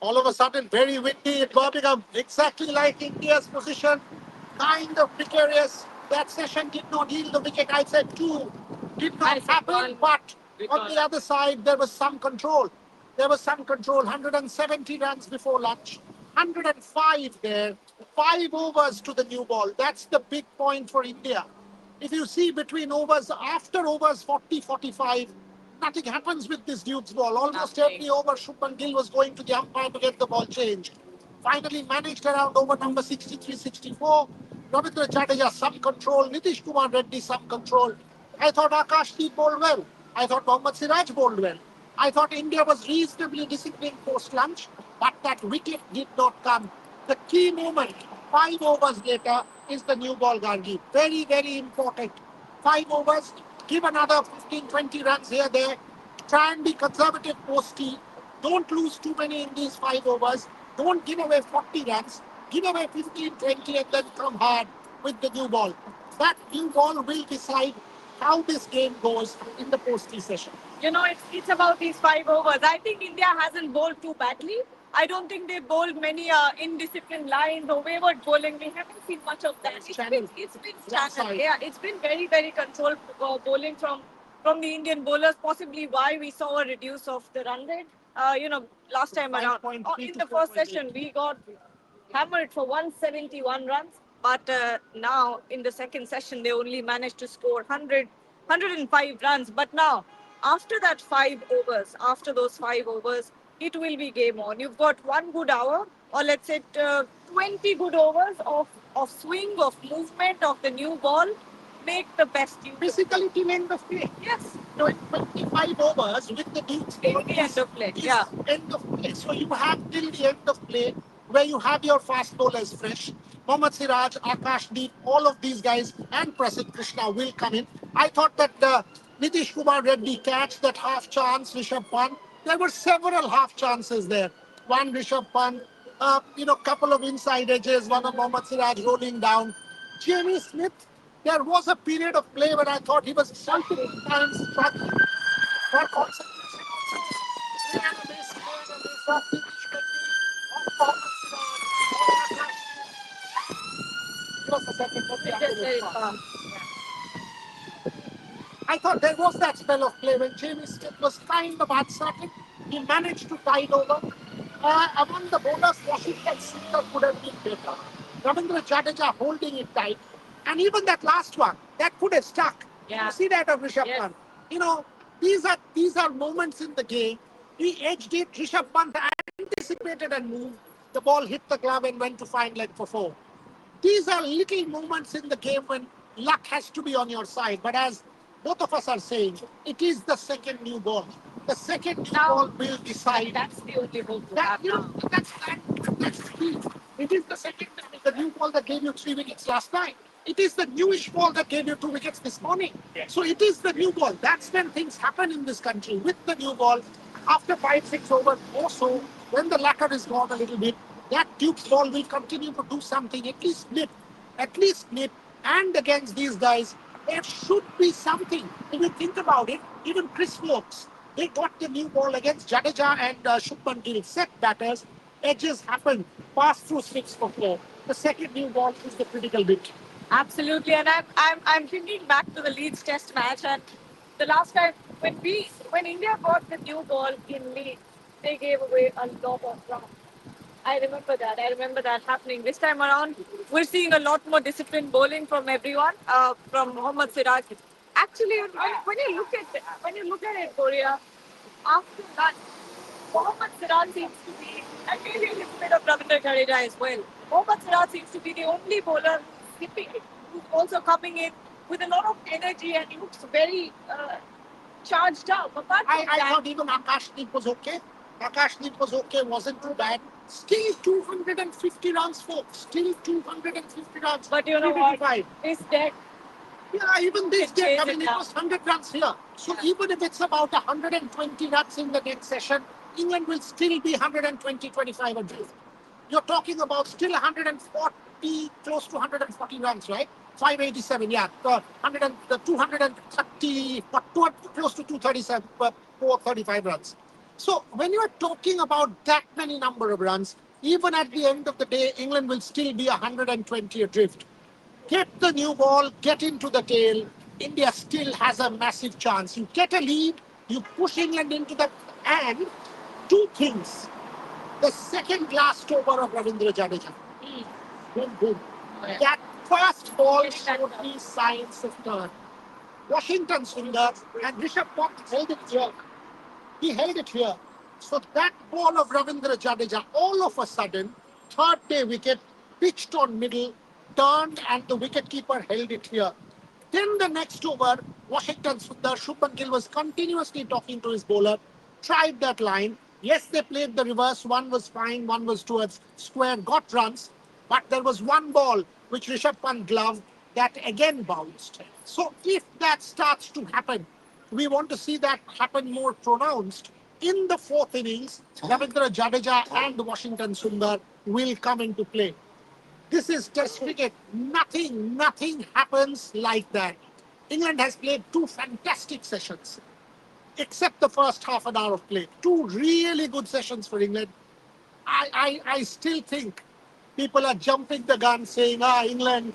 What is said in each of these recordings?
All of a sudden, very windy in Birmingham, exactly like India's position, kind of precarious. That session did not yield the wicket. I said two did not happen, but on the other side, there was some control. There was some control. 170 runs before lunch, 105 there, 5 overs to the new ball. That's the big point for India. If you see between overs, after overs 40, 45, nothing happens with this Duke's ball. Almost every over, Shubman Gill was going to the umpire to get the ball changed. Finally managed around over number 63, 64. Ravindra Jadeja, some control. Nitish Kumar Reddy, some control. I thought Akashdeep bowled well. I thought Mohammad Siraj bowled well. I thought India was reasonably disciplined post-lunch, but that wicket did not come. The key moment, 5 overs later, is the new ball, Gargi. Very, very important. 5 overs, give another 15, 20 runs here, there. Try and be conservative post-tea. Don't lose too many in these 5 overs. Don't give away 40 runs. Give away 15, 20, and then come hard with the new ball. That new ball will decide how this game goes in the post-tea session. It's about these 5 overs. I think India hasn't bowled too badly. I don't think they bowled many indisciplined lines or wayward bowling. We haven't seen much of that. It's been standard. Yeah, it's been very, very controlled bowling from the Indian bowlers. Possibly why we saw a reduce of the run rate. Last time around, in the first session, we got hammered for 171 runs. But now in the second session, they only managed to score 105 runs. But now, after those 5 overs, it will be game on. You've got 1 good hour, or let's say 20 good overs of swing, of movement, of the new ball. Make the best use. Basically, till end of play. Yes. 25 overs with the Duke's ball. The end of play. Yeah. End of play. So you have till the end of play where you have your fast bowlers fresh. Mohammad Siraj, Akashdeep, all of these guys and Prasidh Krishna will come in. I thought that Nitish Kumar Reddy catch, that half chance, Rishabh Pant. There were several half chances there. One Rishabh Pant, couple of inside edges, one of Mohammad Siraj rolling down. Jamie Smith, there was a period of play when I thought he was multiple times struggling for concentration. He had a miss, off Nitish Reddy, off Mohammad Siraj, off Akash. Just a second, let me update it. I thought there was that spell of play when Jamie Smith was kind of uncertain. He managed to tide over. Among the bowlers, Washington Sundar could have been better. Ravindra Jadeja holding it tight. And even that last one, that could have stuck. Yeah. You see that of Rishabh Yes. Pant. These are moments in the game. He edged it. Rishabh Pant anticipated and moved. The ball hit the glove and went to fine leg for 4. These are little moments in the game when luck has to be on your side. But as both of us are saying, it is the second new ball. The second new ball will decide. That's the only hope we That, have you know, now. that's the key. It is the second, the new ball that gave you 3 wickets last night. It is the newish ball that gave you 2 wickets this morning. So it is the new ball. That's when things happen in this country with the new ball. After 5, 6 overs or so, when the lacquer is gone a little bit, that Duke's ball will continue to do something, at least nip. And against these guys, there should be something. If you think about it, even Chris Wokes, they got the new ball against Jadeja and Shubman Gill, set batters. Edges happen, pass through 6 for 4. The second new ball is the critical bit. Absolutely, and I'm thinking back to the Leeds Test match, and the last time when India got the new ball in Leeds, they gave away a lot of runs. I remember that. I remember that happening. This time around, we're seeing a lot more disciplined bowling from everyone, from Mohammad Siraj. Actually, when you look at it, Korea, after that, Mohammad Siraj seems to be, and maybe a little bit of Ravindra Jadeja as well. Mohammad Siraj seems to be the only bowler who's skipping it, who's also coming in with a lot of energy and he looks very charged up. Apart from I that, thought even Akashdeep was okay. Akashdeep was okay, wasn't too bad. Still 250 runs, folks. Still 250 runs. but you know what? 355. This deck, Yeah, even this It day, changed it it now. was 100 runs here. So even if it's about 120 runs in the next session, England will still be 120, 25 adrift. You're talking about still 140, close to 140 runs, right? 587, yeah. 230, but close to 237, 435 runs. So when you are talking about that many number of runs, even at the end of the day, England will still be 120 adrift. Get the new ball, get into the tail. India still has a massive chance. You get a lead, you push England into the and two things. The second last over of Ravindra Jadeja. Boom, boom. That first ball showed me signs of turn. Washington Sundar and Rishabh Pant held it here. He held it here. So that ball of Ravindra Jadeja, all of a sudden, third day wicket, pitched on middle, turned, and the wicketkeeper held it here. Then the next over, Washington Sundar, Shubman Gill was continuously talking to his bowler, tried that line. Yes, they played the reverse. One was fine, one was towards square, got runs. But there was one ball which Rishabh Pant gloved that again bounced. So if that starts to happen, we want to see that happen more pronounced. In the fourth innings, Ravindra Jadeja and Washington Sundar will come into play. This is Test cricket. Nothing happens like that. England has played two fantastic sessions, except the first half an hour of play. Two really good sessions for England. I still think people are jumping the gun saying, England,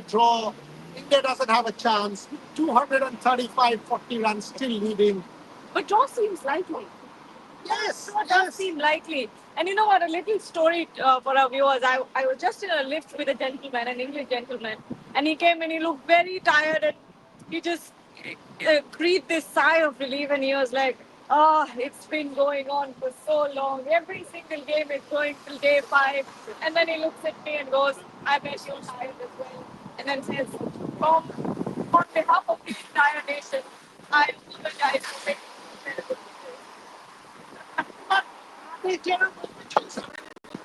draw. India doesn't have a chance. 235, 40 runs still leading. But draw seems likely. Yes, Draw does yes. seem likely. And you know what? A little story for our viewers. I was just in a lift with a gentleman, an English gentleman, and he came and he looked very tired and he just breathed this sigh of relief and he was like, oh, it's been going on for so long. Every single game is going till day 5. And then he looks at me and goes, I bet you're tired as well. And then says, on behalf of the entire nation, I apologize for making you terrible. But they terrible pitches.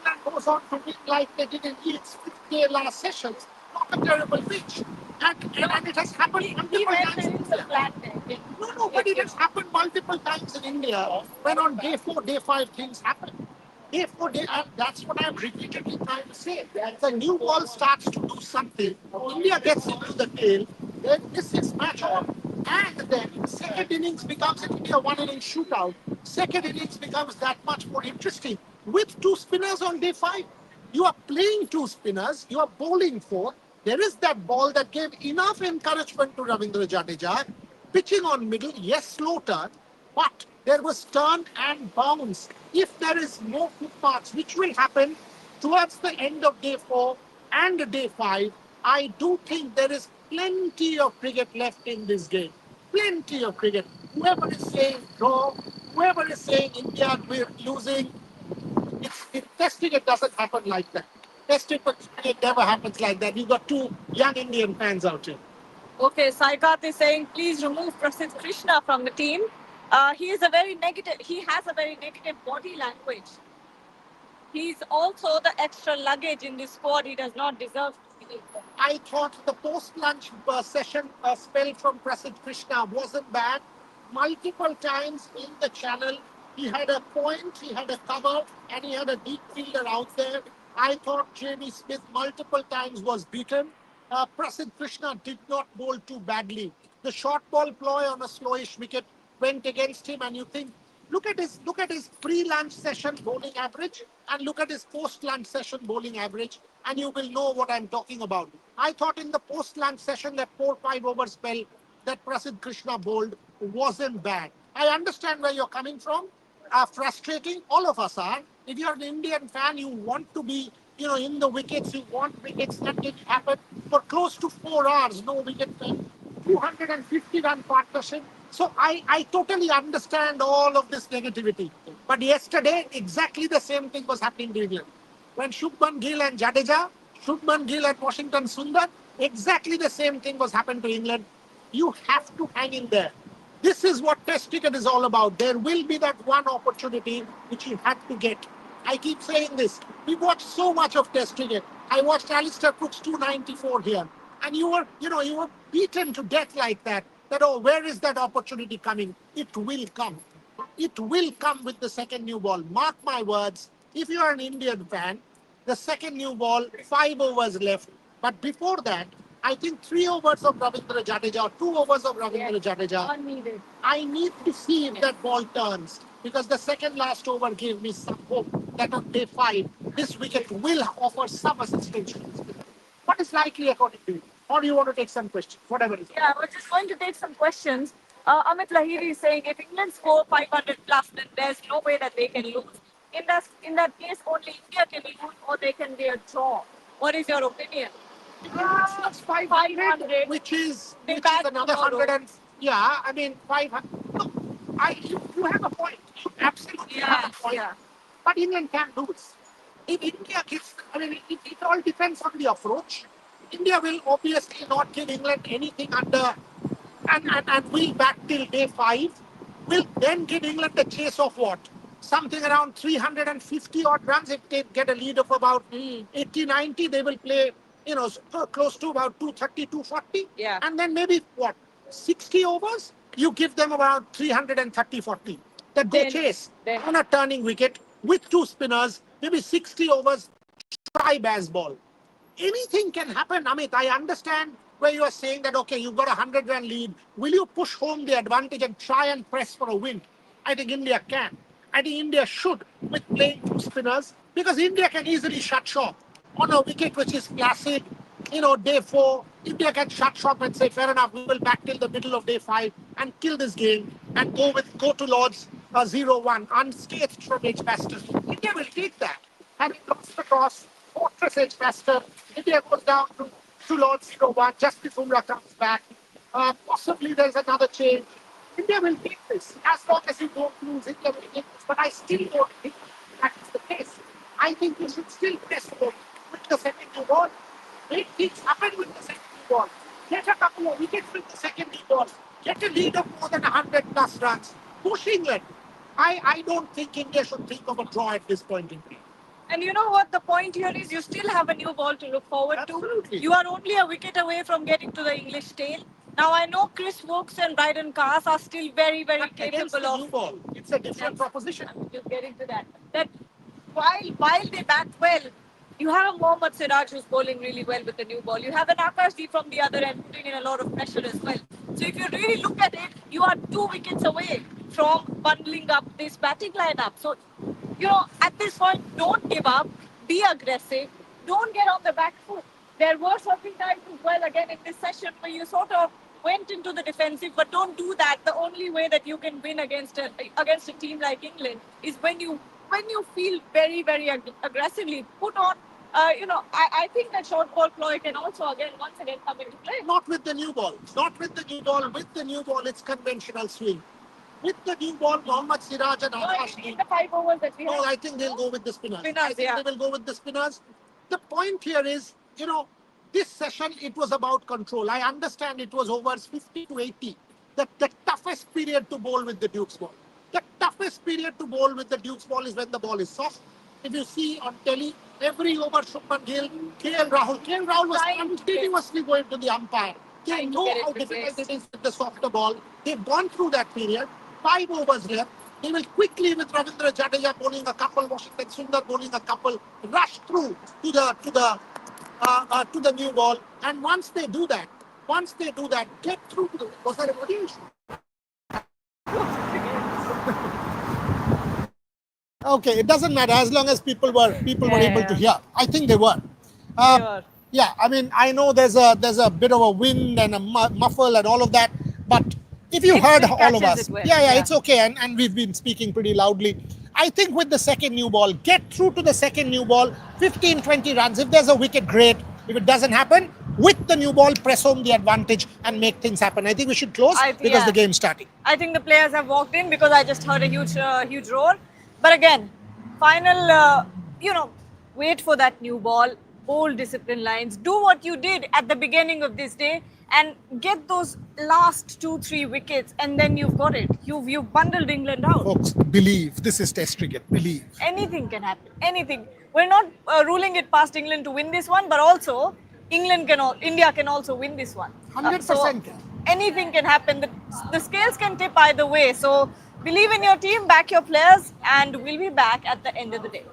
That goes on to win like they did in its fifth day last sessions. Not a terrible pitch. And it has happened He multiple went times. there, it's a plan there. No, but it has happened multiple times in India when on day 4, day 5 things happen. Day 4, that's what I'm repeatedly trying to say. The new ball starts to do something. India gets into the tail, then this is match on. And then second innings becomes an India one inning shootout. Second innings becomes that much more interesting with two spinners on day 5. You are playing two spinners, you are bowling four. There is that ball that gave enough encouragement to Ravindra Jadeja. Pitching on middle, yes, slow turn, but there was turn and bounce. If there is more footmarks, which will happen towards the end of day 4 and day 5, I do think there is plenty of cricket left in this game. Plenty of cricket. Whoever is saying draw, whoever is saying India we're losing, testing it doesn't happen like that. Testing it never happens like that. You've got two young Indian fans out here. Okay, Saikat is saying, please remove Prasidh Krishna from the team. He is a very negative. He has a very negative body language. He's also the extra luggage in this squad. He does not deserve to be there. I thought the post-lunch session spell from Prasidh Krishna wasn't bad. Multiple times in the channel, he had a point, he had a cover, and he had a deep fielder out there. I thought Jamie Smith multiple times was beaten. Prasidh Krishna did not bowl too badly. The short ball ploy on a slowish wicket went against him, and you think, look at his pre-lunch session bowling average, and look at his post-lunch session bowling average, and you will know what I'm talking about. I thought in the post-lunch session that 4-5 over spell that Prasidh Krishna bowled wasn't bad. I understand where you're coming from. Frustrating, all of us are. If you're an Indian fan, you want to be, in the wickets. You want wickets. That didn't happen for close to 4 hours. No wicket. 250-run partnership. So I totally understand all of this negativity. But yesterday, exactly the same thing was happening to England. When Shubman Gill and Jadeja, Shubman Gill and Washington Sundar, exactly the same thing was happening to England. You have to hang in there. This is what Test cricket is all about. There will be that one opportunity which you have to get. I keep saying this. We watched so much of Test cricket. I watched Alistair Cook's 294 here, and you were beaten to death like that. That where is that opportunity coming? It will come. It will come with the second new ball. Mark my words. If you are an Indian fan, the second new ball, 5 overs left. But before that, I think 3 overs of Ravindra Jadeja, or 2 overs of Ravindra Jadeja. Unneeded. I need to see if that ball turns. because the second last over gave me some hope that on day 5, this wicket will offer some assistance to this wicket. What is likely according to you? Or do you want to take some questions? Whatever it is. Yeah, I was just going to take some questions. Amit Lahiri is saying if England score 500 plus, then there's no way that they can lose. In that case, only India can lose or they can be a draw. What is your opinion? That's 500, which is another 100 and yeah, I mean 500. Look, you have a point. You absolutely have a point. Yeah. But England can lose. If India gives, I mean, it all depends on the approach. India will obviously not give England anything under, and will back till day 5. Will then give England a chase of what? Something around 350 odd runs. If they get a lead of about 80, 90, they will play, close to about 230, 240. Yeah. And then maybe what? 60 overs? You give them around 330, 40. That go chase on a turning wicket with 2 spinners, maybe 60 overs, try baz ball. Anything can happen, Amit. I understand where you are saying that, okay, you've got a 100-run lead. Will you push home the advantage and try and press for a win? I think India can. I think India should with playing 2 spinners because India can easily shut shop on a wicket which is placid. Day 4, India can shut shop and say, fair enough, we will back till the middle of day 5 and kill this game and go to Lord's 0-1 unscathed from Edgbaston. India will take that. Having lost the toss, fortress Edgbaston, India goes down to Lord's 0-1 just before Bumrah comes back. Possibly there's another change. India will take this. As long as you don't lose, India will take this. But I still don't think that is the case. I think you should still press for with the second new ball. Make things happen with the second new ball. Get a couple of wickets with the second new ball. Get a lead of more than 100 plus runs. Push England. I don't think India should think of a draw at this point in time. And you know what the point here is? You still have a new ball to look forward Absolutely. to. You are only a wicket away from getting to the English tail. Now I know Chris Wokes and Bryden Cars are still very, very capable of. New ball. It's a different proposition. I'm just getting to that. That while they bat well, you have Mohammad Siraj who's bowling really well with the new ball. You have an Akashdeep from the other end putting in a lot of pressure as well. So if you really look at it, you are 2 wickets away from bundling up this batting lineup. So, at this point, don't give up. Be aggressive. Don't get on the back foot. There were certain times as well, again, in this session where you sort of went into the defensive, but don't do that. The only way that you can win against a team like England is when you feel very, very aggressively put on. I think that short ball ploy can also once again come into play. Not with the new ball. Not with the new ball. With the new ball, it's conventional swing. With the new ball, Mohammad Siraj and Akashdeep. In the 5 overs that we have. No, I think they'll go with the spinners. I think yeah. they will go with the spinners. The point here is, this session, it was about control. I understand it was overs 50 to 80. The toughest period to bowl with the Duke's ball. The toughest period to bowl with the Duke's ball is when the ball is soft. If you see on telly, every over Shubman Gill, KL Rahul was continuously going to the umpire. They know how difficult it is with the softer ball. They've gone through that period. 5 overs left. They will quickly, with Ravindra Jadeja bowling a couple, Washington Sundar bowling a couple, rush through to the new ball. And once they do that, get through to the. Was there a body issue? Okay, it doesn't matter as long as people were able to hear. I think they were. Yeah, I mean, I know there's a bit of a wind and a muffle and all of that, but if you heard all of us, it's okay, and we've been speaking pretty loudly. I think with the second new ball, get through to the second new ball, 15, 20 runs. If there's a wicket, great. If it doesn't happen, with the new ball, press home the advantage and make things happen. I think we should close because the game's starting. I think the players have walked in because I just heard a huge roar. But again, final, wait for that new ball, bold discipline lines, do what you did at the beginning of this day and get those last 2-3 wickets and then you've got it. You've bundled England out. Folks, believe. This is Test cricket. Believe. Anything can happen. Anything. We're not ruling it past England to win this one, but also India can also win this one. 100%. So anything can happen. The scales can tip either way. So believe in your team, back your players, and we'll be back at the end of the day.